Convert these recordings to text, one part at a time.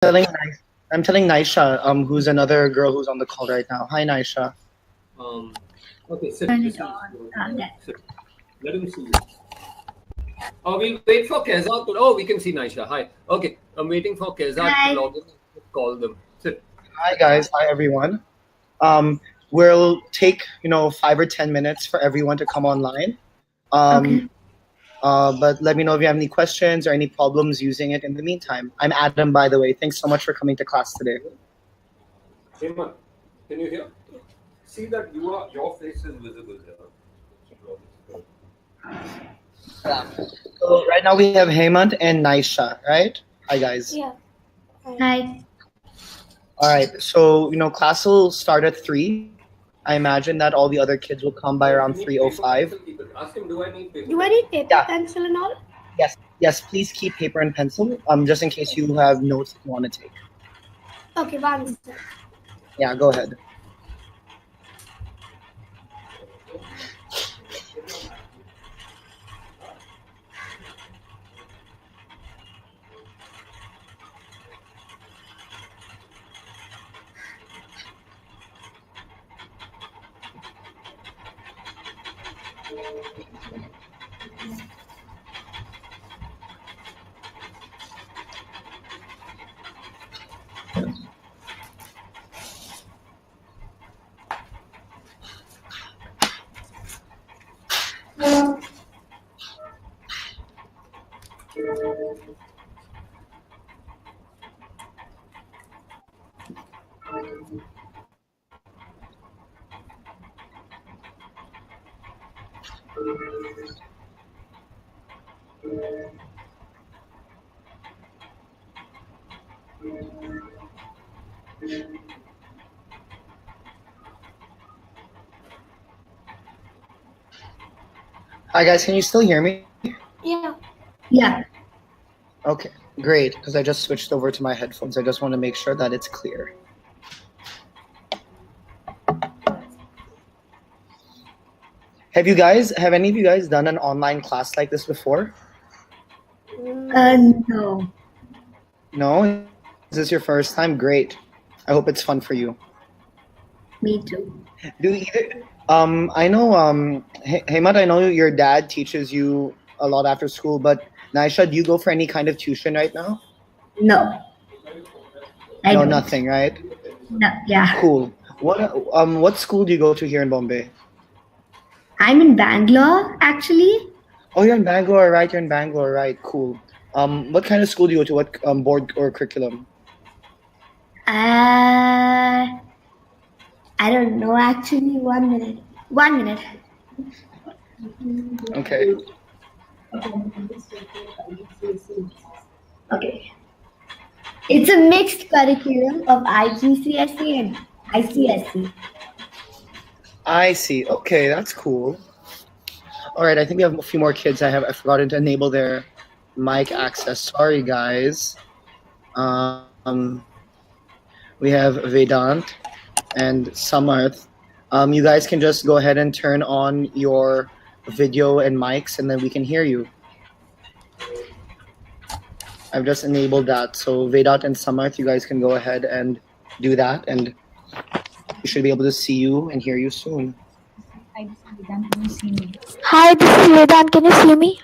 telling I'm telling Naisha, who's another girl who's on the call right now. Hi, Naisha. Um, okay, sit. Turn Just it on. sit. Let him see you. Oh, we'll wait for Keza to. Oh, we can see Naisha. Hi. Okay, I'm waiting for Keza Hi. to log in. Call them. Sit. Hi, guys. Hi, everyone. We'll take 5 or 10 minutes for everyone to come online. Okay. But let me know if you have any questions or any problems using it in the meantime. I'm Adam, by the way. Thanks so much for coming to class today. Hemant, can you hear? See that your face is visible here. So right now we have Hemant and Naisha, right? Hi, guys. Yeah. Hi. All right. So class will start at 3. I imagine that all the other kids will come by around 3:05. Ask him, do I need paper? Do I need paper, Yeah. pencil, and all? Yes. Please keep paper and pencil. Just in case you have notes you want to take. Okay, one second. Yeah. Go ahead. Hi, guys. Can you still hear me? Yeah. Yeah. Okay, great. Because I just switched over to my headphones. I just want to make sure that it's clear. Have any of you guys done an online class like this before? No. No? Is this your first time? Great. I hope it's fun for you. Me too. Do either I know Hemant, I know your dad teaches you a lot after school, but Naisha, do you go for any kind of tuition right now? No. I No, don't. nothing, right? No. Yeah. Cool. What school do you go to here in Bombay? I'm in Bangalore, actually. Oh, you're in Bangalore, right? You're in Bangalore, right? Cool. What kind of school do you go to? What board or curriculum? I don't know, actually. 1 minute. 1 minute. Okay. Okay. It's a mixed curriculum of IGCSE and ICSE. I see. Okay, that's cool. All right, I think we have a few more kids. I've forgotten to enable their mic access. Sorry, guys. We have Vedant and Samarth. You guys can just go ahead and turn on your video and mics, and then we can hear you. I've just enabled that. So Vedant and Samarth, you guys can go ahead and do that, and we should be able to see you and hear you soon. Hi, this is Vedant. Can you see me?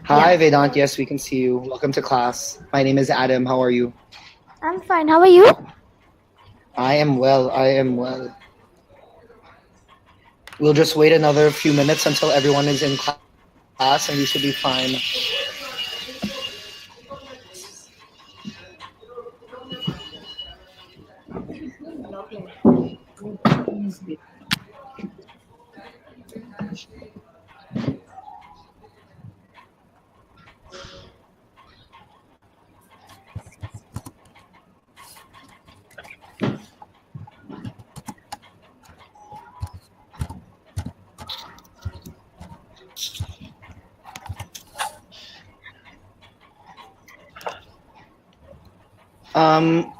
Hi, Vedant. Yes, we can see you. Welcome to class. My name is Adam. How are you? I'm fine. How are you? I am well. We'll just wait another few minutes until everyone is in class, and we should be fine.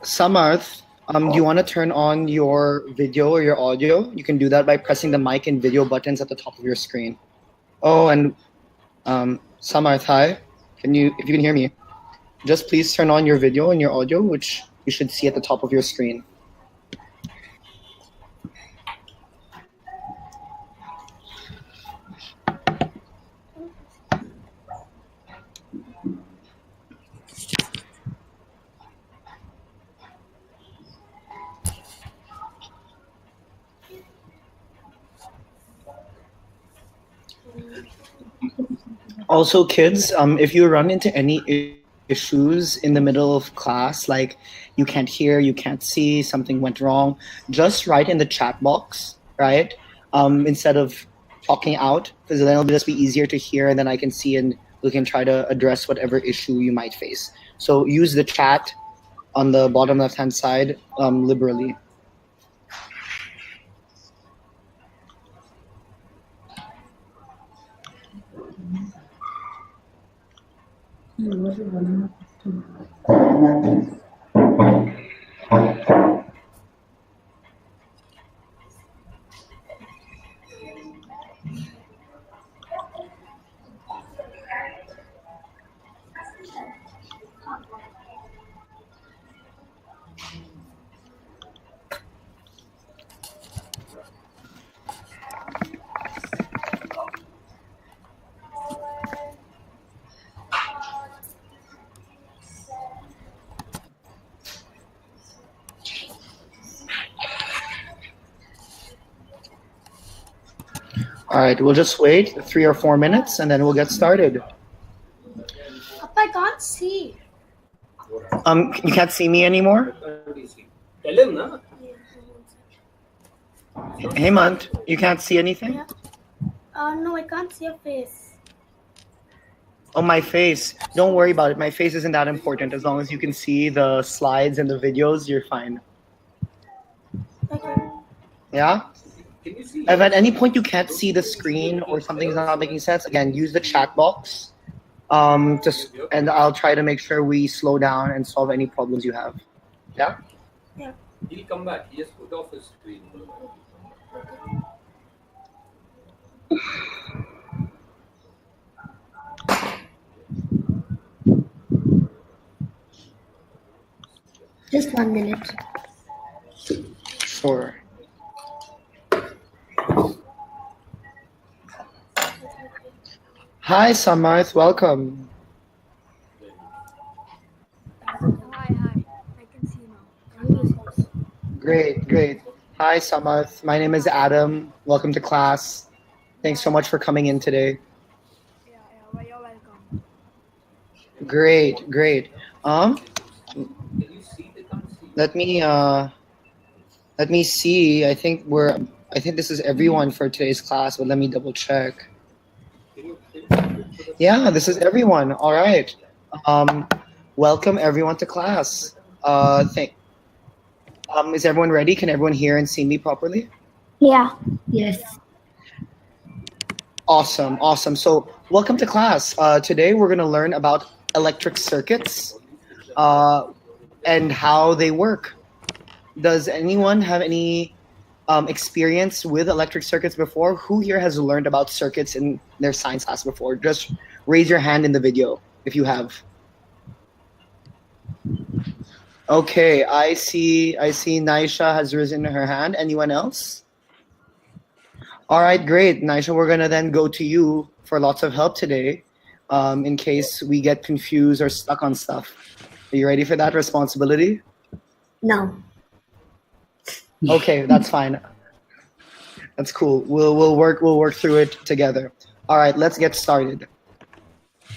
Samarth, do you want to turn on your video or your audio? You can do that by pressing the mic and video buttons at the top of your screen. Oh, and Samarth, hi. If you can hear me? just please turn on your video and your audio, which you should see at the top of your screen. Also, kids, if you run into any issues in the middle of class, like you can't hear, you can't see, something went wrong, just write in the chat box, right? Instead of talking out, because then it'll just be easier to hear, and then I can see and we can try to address whatever issue you might face. So use the chat on the bottom left-hand side liberally. All right, we'll just wait 3 or 4 minutes and then we'll get started. I can't see. You can't see me anymore? Tell him, na? Hemant, you can't see anything? Yeah. No, I can't see your face. Oh, my face. Don't worry about it. My face isn't that important. As long as you can see the slides and the videos, you're fine. Okay. Yeah? Can you see? If at any point you can't see the screen or something's not making sense, again, use the chat box. And I'll try to make sure we slow down and solve any problems you have. Yeah? Yeah. He'll come back. He just put off his screen. Just 1 minute. Sure. Hi, Samarth. Welcome. Hi. I can see now. Great. Hi, Samarth. My name is Adam. Welcome to class. Thanks so much for coming in today. Yeah, you're welcome. Great. Can you see? They can't see. Let me see. I think this is everyone for today's class, but let me double check. Yeah, this is everyone. All right. Welcome everyone to class. Is everyone ready? Can everyone hear and see me properly? Yeah. Yes. Awesome. So welcome to class. Today we're going to learn about electric circuits and how they work. Does anyone have any experience with electric circuits before? Who here has learned about circuits in their science class before? Just raise your hand in the video if you have. Okay, I see Naisha has risen her hand. Anyone else? All right, great. Naisha, we're gonna then go to you for lots of help today in case we get confused or stuck on stuff. Are you ready for that responsibility? No. Okay, that's fine. That's cool. We'll work through it together. All right, let's get started.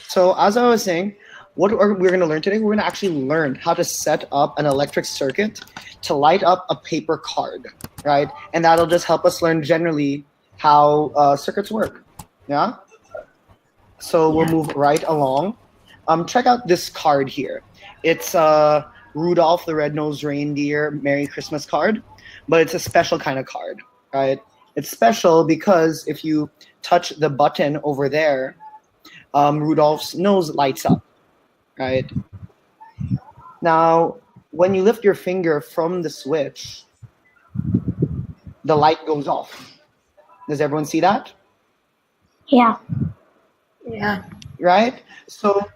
So as I was saying, what we're going to learn today, we're going to actually learn how to set up an electric circuit to light up a paper card, right? And that'll just help us learn generally how circuits work. Yeah. So we'll move right along. Check out this card here. It's Rudolph the Red-Nosed Reindeer Merry Christmas card, but it's a special kind of card, right? It's special because if you touch the button over there, Rudolph's nose lights up, right? Now, when you lift your finger from the switch, the light goes off. Does everyone see that? Yeah. Yeah. Right? So,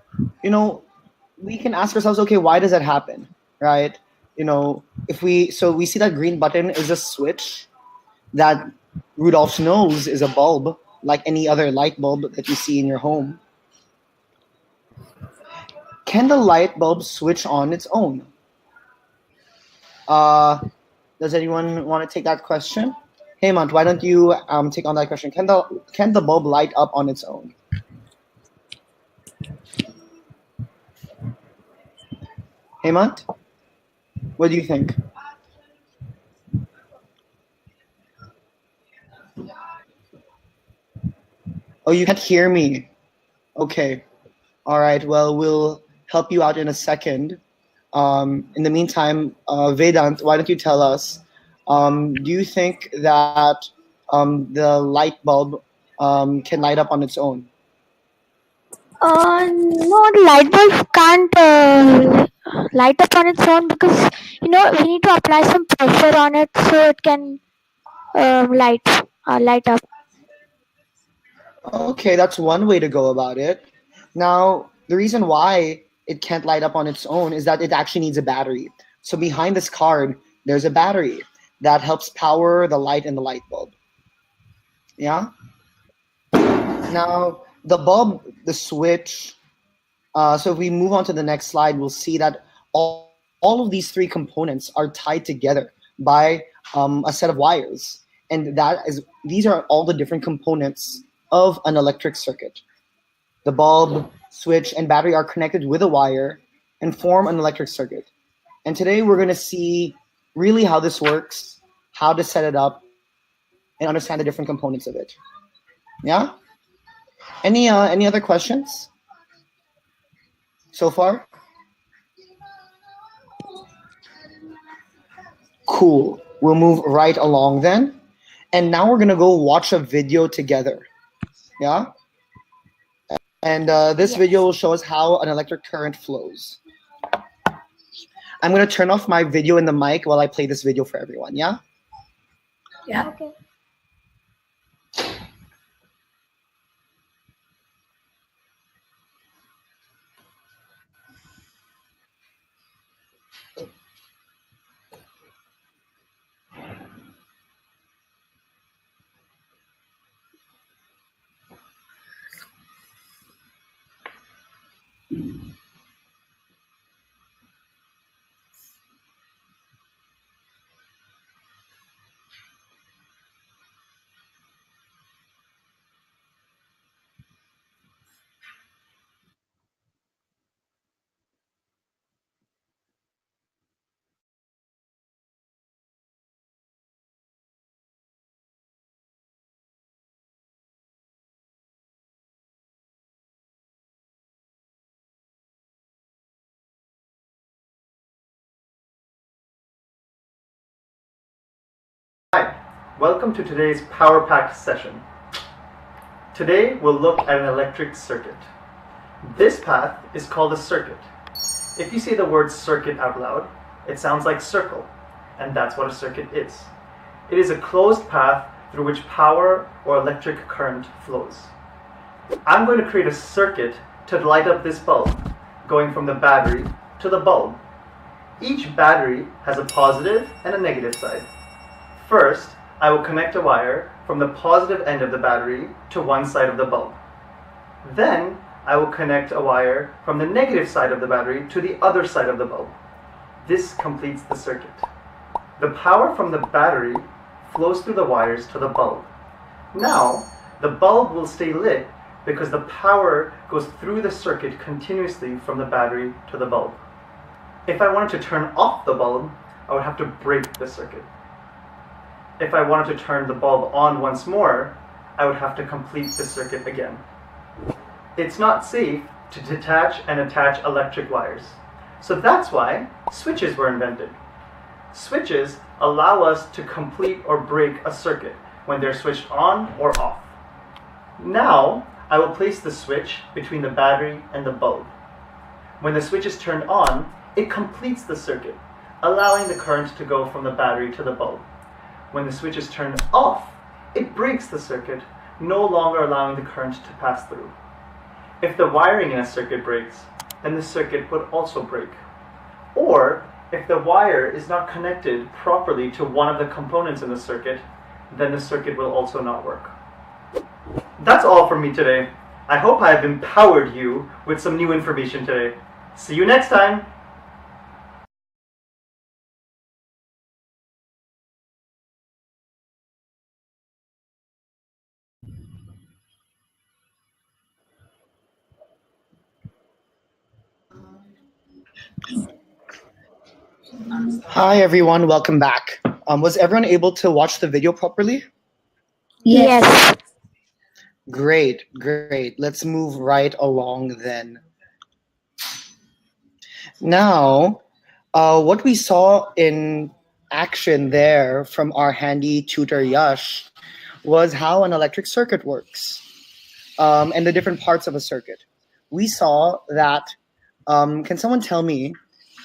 we can ask ourselves, okay, why does that happen, right? You know, if we see that green button is a switch that Rudolph's nose is a bulb, like any other light bulb that you see in your home. Can the light bulb switch on its own? Does anyone want to take that question? Hemant, why don't you take on that question? Can the bulb light up on its own? Hemant, what do you think? Oh, you can't hear me. Okay. All right. Well, we'll help you out in a second. In the meantime, Vedant, why don't you tell us? Do you think that the light bulb can light up on its own? No, the light bulb can't light up on its own because we need to apply some pressure on it so it can light up. Okay, that's one way to go about it. Now, the reason why it can't light up on its own is that it actually needs a battery. So behind this card, there's a battery that helps power the light in the light bulb. Yeah? Now, the bulb, the switch, so if we move on to the next slide, we'll see that all of these three components are tied together by a set of wires. And these are all the different components of an electric circuit. The bulb, switch, and battery are connected with a wire and form an electric circuit. And today we're going to see really how this works, how to set it up, and understand the different components of it. Yeah? Any other questions so far? Cool. We'll move right along then. And now we're going to go watch a video together. Yeah? And this video will show us how an electric current flows. I'm going to turn off my video and the mic while I play this video for everyone. Yeah? Yeah. Okay. Hi, welcome to today's Power Pack session. Today we'll look at an electric circuit. This path is called a circuit. If you say the word circuit out loud, it sounds like circle, and that's what a circuit is. It is a closed path through which power or electric current flows. I'm going to create a circuit to light up this bulb, going from the battery to the bulb. Each battery has a positive and a negative side. First, I will connect a wire from the positive end of the battery to one side of the bulb. Then, I will connect a wire from the negative side of the battery to the other side of the bulb. This completes the circuit. The power from the battery flows through the wires to the bulb. Now, the bulb will stay lit because the power goes through the circuit continuously from the battery to the bulb. If I wanted to turn off the bulb, I would have to break the circuit. If I wanted to turn the bulb on once more, I would have to complete the circuit again. It's not safe to detach and attach electric wires. So that's why switches were invented. Switches allow us to complete or break a circuit when they're switched on or off. Now, I will place the switch between the battery and the bulb. When the switch is turned on, it completes the circuit, allowing the current to go from the battery to the bulb. When the switch is turned off, it breaks the circuit, no longer allowing the current to pass through. If the wiring in a circuit breaks, then the circuit would also break. Or if the wire is not connected properly to one of the components in the circuit, then the circuit will also not work. That's all from me today. I hope I have empowered you with some new information today. See you next time! Hi everyone, welcome back. Was everyone able to watch the video properly? Yes. Great, great. Let's move right along then. Now, what we saw in action there from our handy tutor Yash was how an electric circuit works and the different parts of a circuit. We saw that, can someone tell me,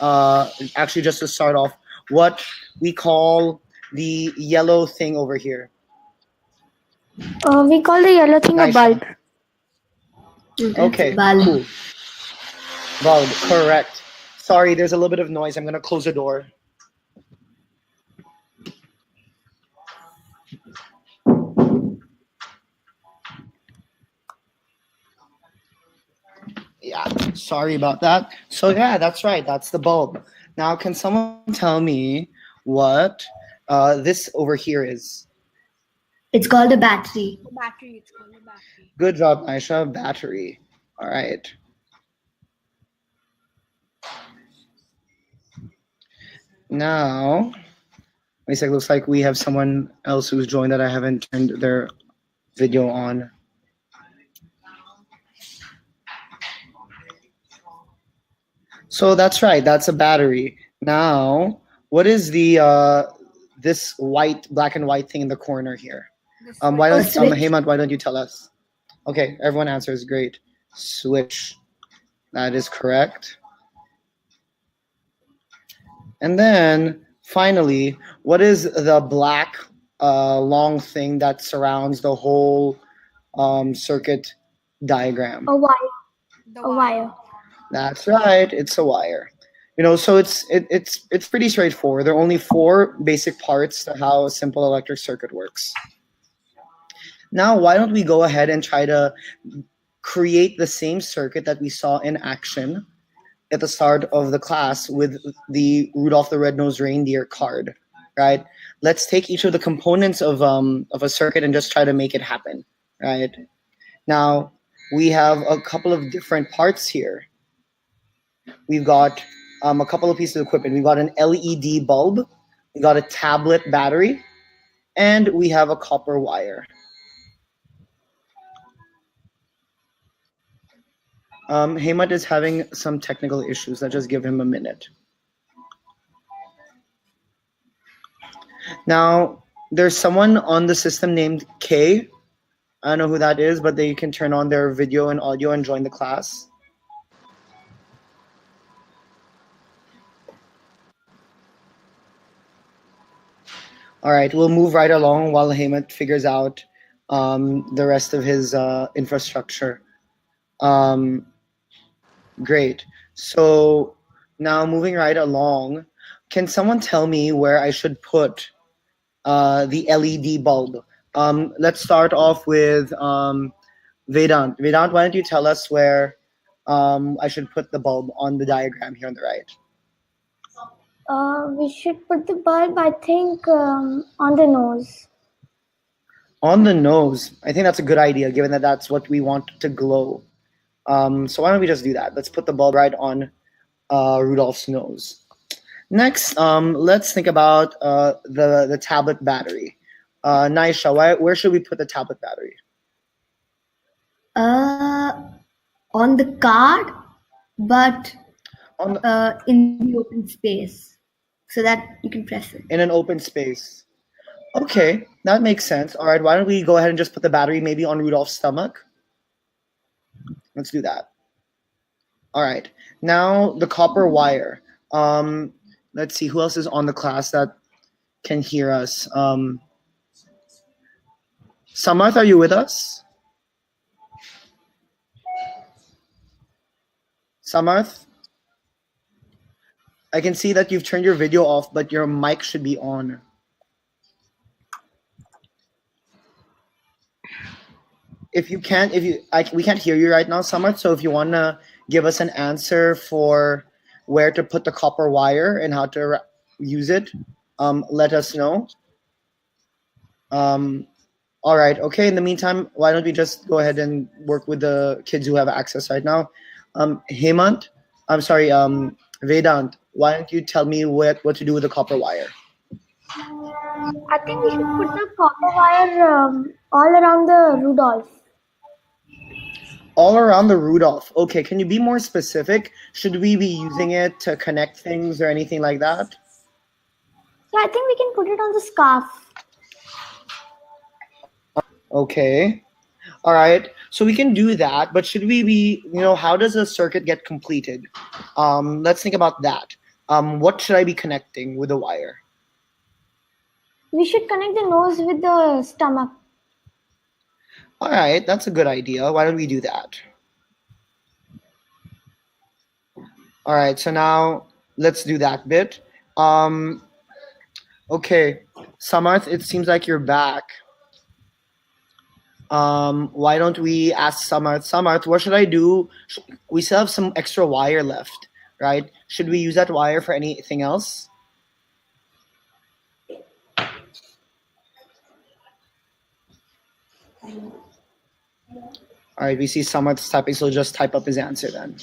actually just to start off, what we call the yellow thing over here? We call the yellow thing a Nice. bulb. Okay, Bulb. cool. Bulb, correct. Sorry, there's a little bit of noise. I'm going to close the door. Yeah, sorry about that. So yeah, that's right. That's the bulb. Now, can someone tell me what this over here is? It's called a battery. Battery. It's called a battery. Good job, Aisha. Battery. All right. Now, it looks like we have someone else who's joined that I haven't turned their video on. So that's right. That's a battery. Now, what is the this white, black and white thing in the corner here? Why don't switch. Hemant? Why don't you tell us? Okay, everyone answers. Great. Switch. That is correct. And then finally, what is the black long thing that surrounds the whole circuit diagram? A wire. The A wire. That's right. It's a wire. You know, so it's pretty straightforward. There are only 4 basic parts to how a simple electric circuit works. Now, why don't we go ahead and try to create the same circuit that we saw in action at the start of the class with the Rudolph the Red-Nosed Reindeer card, right? Let's take each of the components of a circuit and just try to make it happen, right? Now, we have a couple of different parts here. We've got a couple of pieces of equipment. We've got an LED bulb, we got a tablet battery, and we have a copper wire. Hemant is having some technical issues. Let's just give him a minute. Now, there's someone on the system named K. I don't know who that is, but they can turn on their video and audio and join the class. All right, we'll move right along while Hemant figures out the rest of his infrastructure. Great. So now moving right along, can someone tell me where I should put the LED bulb? Let's start off with Vedant. Vedant, why don't you tell us where I should put the bulb on the diagram here on the right? We should put the bulb, I think, on the nose. On the nose. I think that's a good idea, given that that's what we want to glow. So why don't we just do that? Let's put the bulb right on Rudolph's nose. Next, let's think about the tablet battery. Naisha, where should we put the tablet battery? On the card, but On the, in the open space, so that you can press it. in an open space. Okay, that makes sense. All right, why don't we go ahead and just put the battery maybe on Rudolph's stomach? Let's do that. All right, now the copper wire. Let's see, who else is on the class that can hear us? Samarth, are you with us? Samarth, I can see that you've turned your video off, but your mic should be on. If you can't, we can't hear you right now, Samarth. So if you wanna give us an answer for where to put the copper wire and how to use it, let us know. All right. Okay. In the meantime, why don't we just go ahead and work with the kids who have access right now? Hemant, I'm sorry, Vedant, why don't you tell me what to do with the copper wire? I think we should put the copper wire all around the Rudolph. All around the Rudolph. Okay. Can you be more specific? Should we be using it to connect things or anything like that? Yeah, I think we can put it on the scarf. Okay. All right. So we can do that, but should we be, how does a circuit get completed? Let's think about that. What should I be connecting with the wire? We should connect the nose with the stomach. All right. That's a good idea. Why don't we do that? All right. So now let's do that bit. Okay. Samarth, it seems like you're back. Why don't we ask Samarth? Samarth, what should I do? We still have some extra wire left, right? Should we use that wire for anything else? All right, we see Samarth's typing, so just type up his answer then.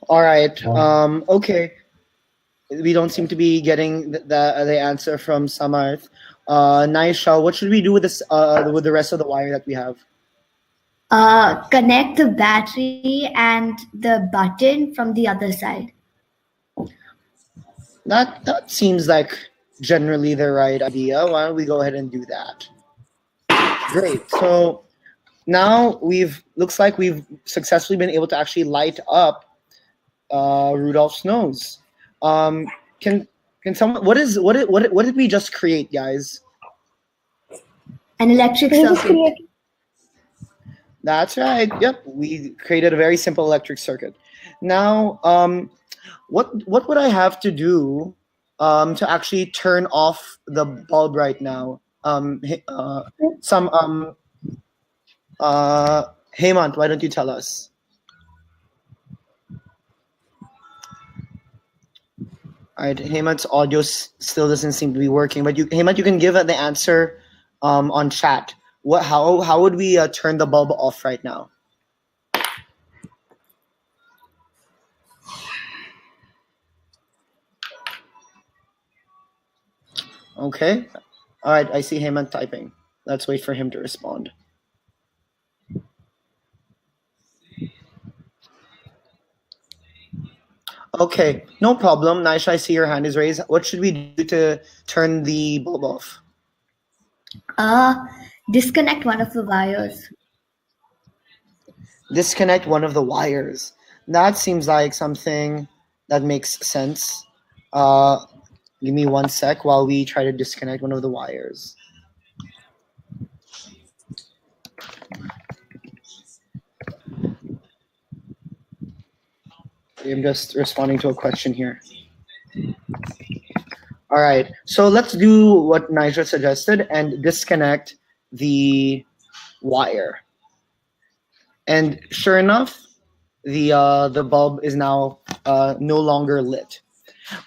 All right. Okay. We don't seem to be getting the answer from Samarth. Naisha, what should we do with this with the rest of the wire that we have? Connect the battery and the button from the other side. That seems like generally the right idea. Why don't we go ahead and do that? Great. So now looks like we've successfully been able to actually light up Rudolph's nose. Can someone? What did we just create, guys? An electric circuit. That's right. Yep, we created a very simple electric circuit. Now, what would I have to do to actually turn off the bulb right now? Hemant, why don't you tell us? All right, Hemant's audio still doesn't seem to be working, but Hemant, you can give the answer on chat. How would we turn the bulb off right now? Okay. All right, I see Hemant typing. Let's wait for him to respond. Okay, no problem. Naisha, I see your hand is raised. What should we do to turn the bulb off? Disconnect one of the wires. Disconnect one of the wires. That seems like something that makes sense. Give me 1 sec while we try to disconnect one of the wires. I'm just responding to a question here. All right, so let's do what Naisha suggested and disconnect the wire. And sure enough, the bulb is now no longer lit.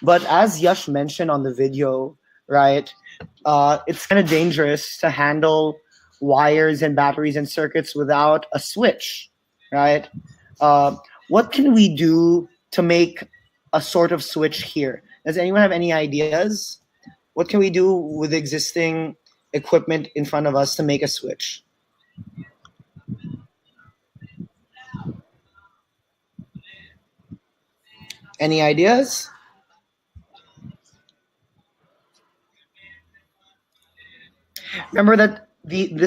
But as Yash mentioned on the video, right, it's kind of dangerous to handle wires and batteries and circuits without a switch, right? What can we do to make a sort of switch here? Does anyone have any ideas? What can we do with existing equipment in front of us to make a switch? Any ideas? Remember that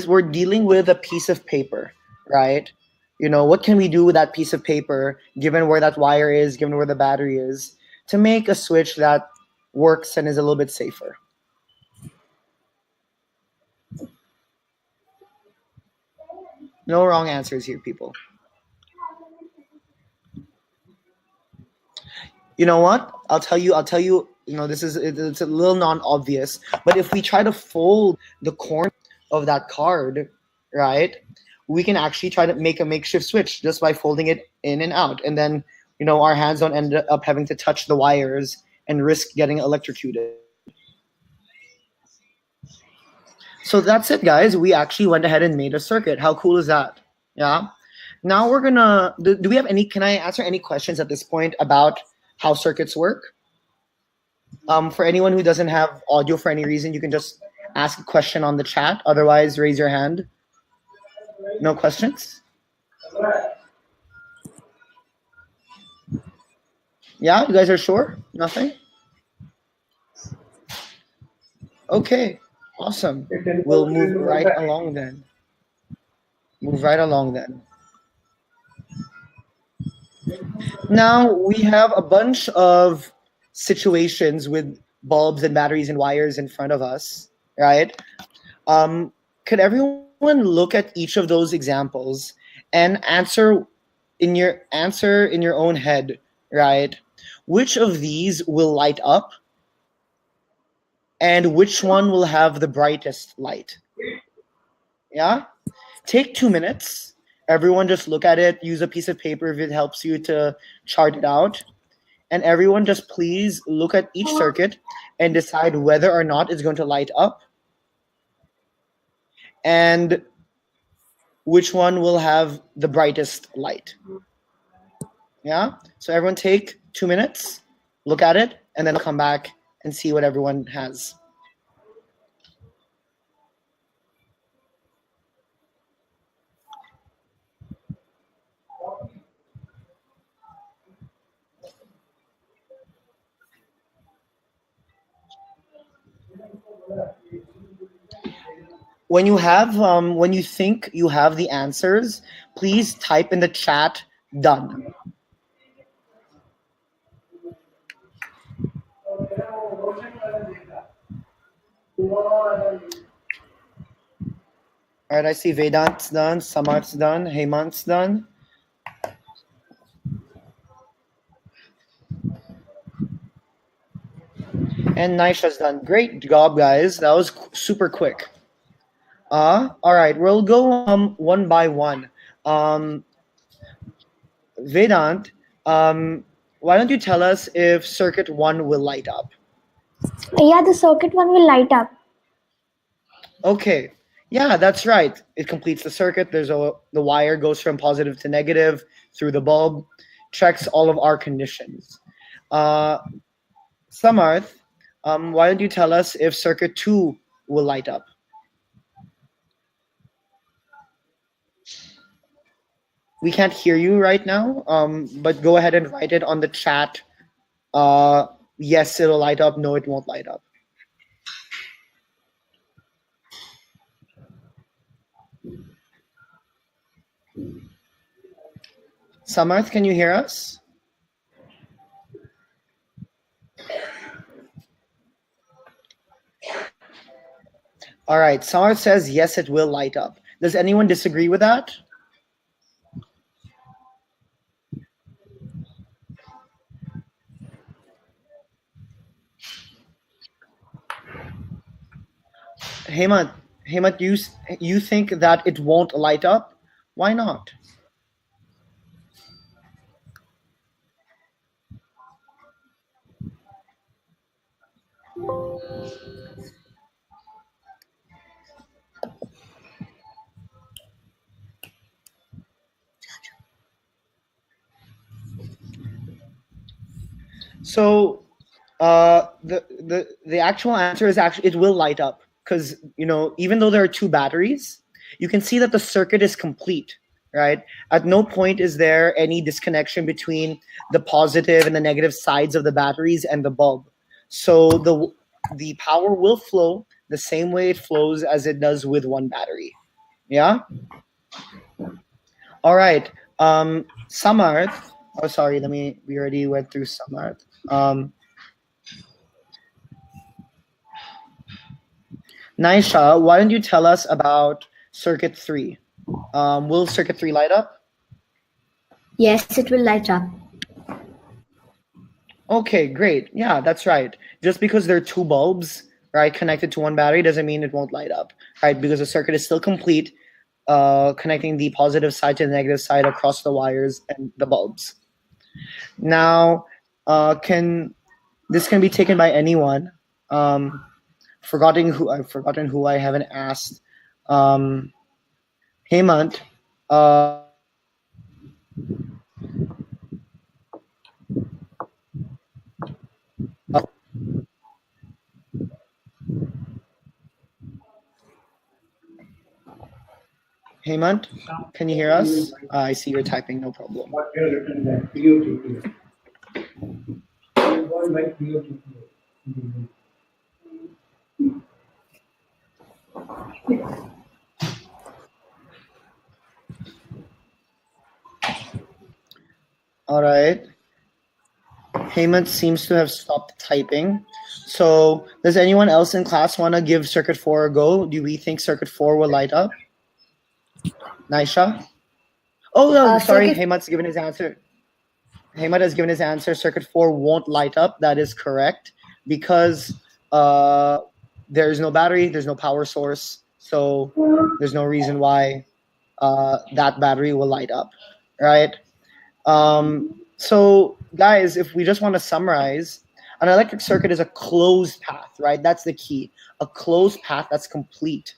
we're dealing with a piece of paper, right? what can we do with that piece of paper, given where that wire is, given where the battery is, to make a switch that works and is a little bit safer? No wrong answers here, people. You know what? I'll tell you, it's a little non-obvious, but if we try to fold the corner of that card, right, we can actually try to make a makeshift switch just by folding it in and out. And then, our hands don't end up having to touch the wires and risk getting electrocuted. So that's it, guys. We actually went ahead and made a circuit. How cool is that? Yeah. Now we're gonna, do we have can I answer any questions at this point about how circuits work? For anyone who doesn't have audio for any reason, you can just ask a question on the chat. Otherwise, raise your hand. No questions? Yeah, you guys are sure? Nothing? Okay, awesome. We'll move right along then. Now we have a bunch of situations with bulbs and batteries and wires in front of us, right? Could everyone look at each of those examples and answer in your own head, right? Which of these will light up and which one will have the brightest light? Yeah? Take 2 minutes. Everyone just look at it, use a piece of paper if it helps you to chart it out. And everyone just please look at each circuit and decide whether or not it's going to light up and which one will have the brightest light. Yeah? So everyone take 2 minutes, look at it, and then come back and see what everyone has. When you think you have the answers, please type in the chat "done." All right, I see Vedant's done, Samarth's done, Hemant's done. And Naisha's done. Great job, guys. That was super quick. All right, we'll go one by one. Vedant, why don't you tell us if circuit 1 will light up? Yeah, the circuit one will light up. Okay. Yeah, that's right. It completes the circuit. The wire goes from positive to negative through the bulb, checks all of our conditions. Samarth, why don't you tell us if circuit 2 will light up? We can't hear you right now, but go ahead and write it on the chat. Yes, it'll light up. No, it won't light up. Samarth, can you hear us? All right, Samarth says yes, it will light up. Does anyone disagree with that? Hemant, you think that it won't light up? Why not? So the actual answer is actually it will light up, because even though there are 2 batteries, you can see that the circuit is complete, right? At no point is there any disconnection between the positive and the negative sides of the batteries and the bulb. So the power will flow the same way it flows as it does with 1 battery. Yeah? All right. Samarth. Oh, sorry. We already went through Samarth. Naisha, why don't you tell us about circuit 3? Will circuit 3 light up? Yes, it will light up. Okay, great. Yeah, that's right. Just because there are two bulbs, right, connected to one battery doesn't mean it won't light up, right? Because the circuit is still complete, connecting the positive side to the negative side across the wires and the bulbs. Now, this can be taken by anyone. I've forgotten who I haven't asked. Hemant. Hemant, can you hear us? I see you're typing, no problem. What you have written there, POTPO. Going by POTPO. All right. Hemant seems to have stopped typing. So does anyone else in class want to give circuit 4 a go? Do we think circuit 4 will light up? Naisha? Oh, no, sorry. Hemant's given his answer. Hemant has given his answer. Circuit 4 won't light up. That is correct because there is no battery. There's no power source. So there's no reason why that battery will light up, right? So guys, if we just want to summarize, an electric circuit is a closed path, right? That's the key. A closed path that's complete,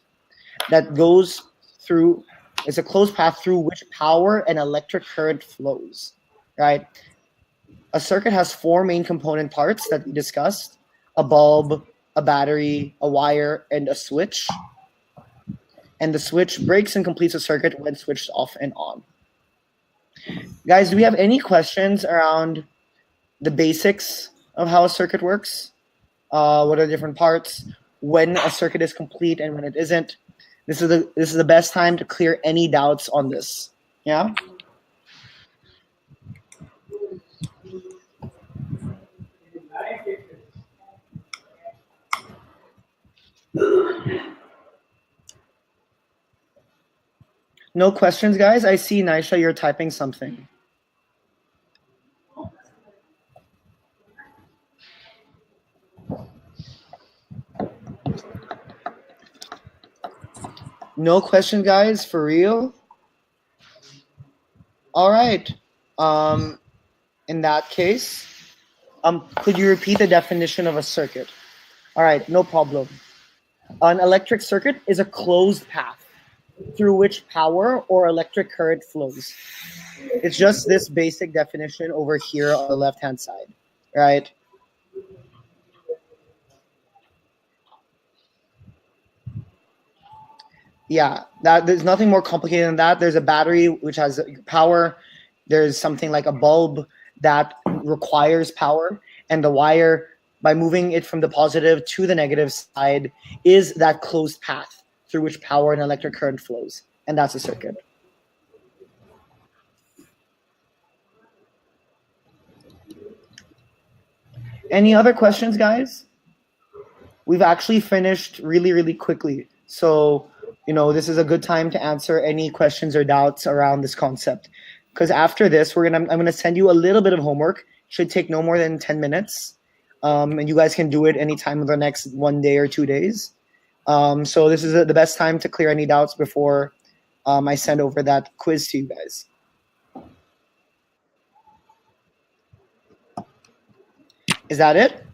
that goes through, it's a closed path through which power and electric current flows, right? A circuit has 4 main component parts that we discussed: a bulb, a battery, a wire, and a switch. And the switch breaks and completes a circuit when switched off and on. Guys, do we have any questions around the basics of how a circuit works? What are the different parts? When a circuit is complete and when it isn't? This is the best time to clear any doubts on this. Yeah? No questions, guys? I see, Naisha, you're typing something. No question, guys, for real? All right. In that case, could you repeat the definition of a circuit? All right, no problem. An electric circuit is a closed path through which power or electric current flows. It's just this basic definition over here on the left-hand side, right? Yeah, there's nothing more complicated than that. There's a battery which has power. There's something like a bulb that requires power, and the wire, by moving it from the positive to the negative side, is that closed path through which power and electric current flows, and that's a circuit. Any other questions, guys? We've actually finished really, really quickly. So, this is a good time to answer any questions or doubts around this concept. Because after this, I'm gonna send you a little bit of homework. Should take no more than 10 minutes. And you guys can do it anytime in the next 1 day or 2 days. So this is the best time to clear any doubts before I send over that quiz to you guys. Is that it?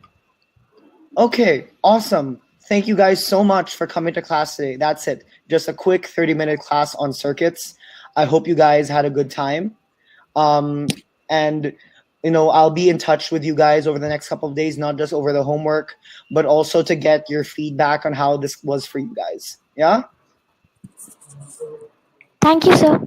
Okay, awesome. Thank you guys so much for coming to class today. That's it. Just a quick 30-minute class on circuits. I hope you guys had a good time. And I'll be in touch with you guys over the next couple of days, not just over the homework, but also to get your feedback on how this was for you guys. Yeah? Thank you, sir.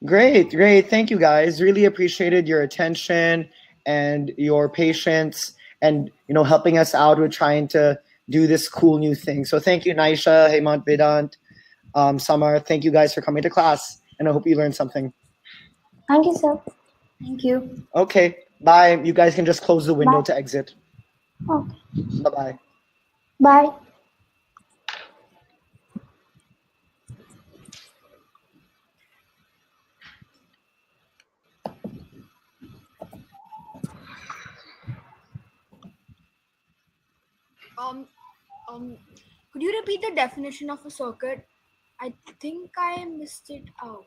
Great. Thank you guys. Really appreciated your attention and your patience and, helping us out with trying to do this cool new thing. So thank you, Naisha, Hemant, Vedant, Samar. Thank you guys for coming to class. and I hope you learned something. Thank you, sir. Thank you. Okay, bye. You guys can just close the window Bye. to exit. Okay. Bye-bye. Bye. Um, could you repeat the definition of a circuit? I think I missed it out.